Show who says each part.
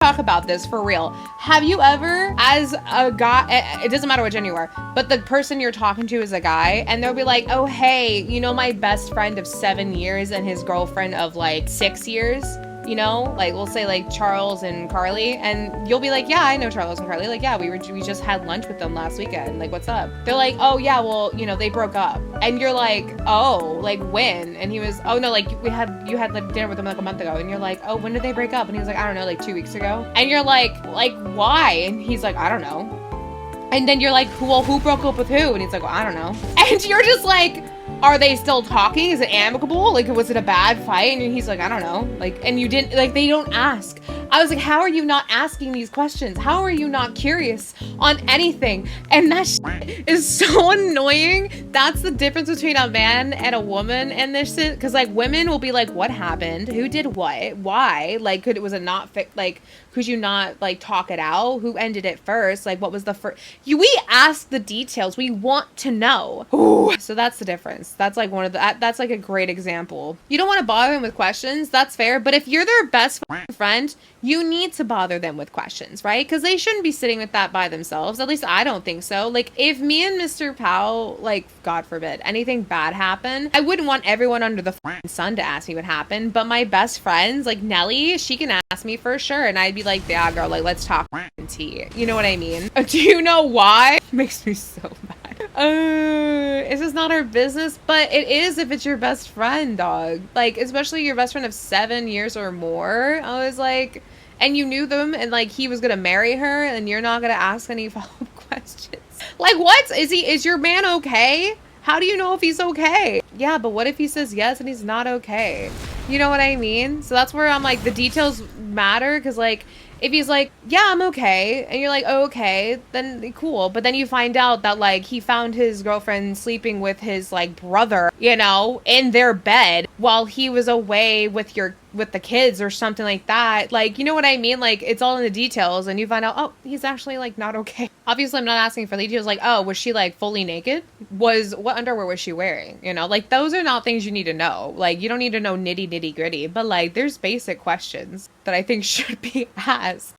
Speaker 1: talk about this for real. Have you ever, as a guy, it doesn't matter what gender you are, but the person you're talking to is a guy, and they'll be like, oh, hey, you know, my best friend of 7 years and his girlfriend of like 6 years? You know, like we'll say like Charles and Carly, and you'll be like, yeah, I know Charles and Carly. Like, yeah, we just had lunch with them last weekend. Like, what's up? They're like, oh yeah, well, you know, they broke up. And you're like, oh, like when? And he was, oh no, like you had like dinner with them like a month ago. And you're like, oh, when did they break up? And he was like, I don't know, like 2 weeks ago. And you're like why? And he's like, I don't know. And then you're like, well, who broke up with who? And he's like, well, I don't know. And you're just like, are they still talking? Is it amicable? Like, was it a bad fight? And he's like, I don't know. Like, and you didn't, like, they don't ask. I was like, how are you not asking these questions? How are you not curious on anything? And that shit is so annoying. That's the difference between a man and a woman in this shit. Because, like, women will be like, what happened? Who did what? Why? Like, was it not fit? Like, could you not, like, talk it out? Who ended it first? Like, what was the first? We ask the details. We want to know. Ooh. So that's the difference. That's like that's like a great example. You don't want to bother them with questions. That's fair. But if you're their best friend, you need to bother them with questions, right? Because they shouldn't be sitting with that by themselves. At least I don't think so. Like, if me and Mr. Powell, like, God forbid, anything bad happened, I wouldn't want everyone under the sun to ask me what happened. But my best friends, like Nelly, she can ask me for sure. And I'd be like, yeah, girl, like, let's talk tea. You know what I mean? Do you know why? It makes me so mad. It's just not our business, but it is if it's your best friend, dog. Like, especially your best friend of 7 years or more. I was like, and you knew them, and like he was gonna marry her, and you're not gonna ask any follow-up questions. Like, what? Is your man okay? How do you know if he's okay? Yeah, but what if he says yes and he's not okay? You know what I mean? So that's where I'm like, the details matter, because like, if he's like, yeah, I'm okay, and you're like, oh, okay, then cool. But then you find out that, like, he found his girlfriend sleeping with his, like, brother, you know, in their bed while he was away with the kids or something like that. Like, you know what I mean? Like, it's all in the details, and you find out, oh, he's actually, like, not okay. Obviously, I'm not asking for details, like, oh, was she, like, fully naked? What underwear was she wearing? You know, like, those are not things you need to know. Like, you don't need to know nitty gritty, but, like, there's basic questions that I think should be asked.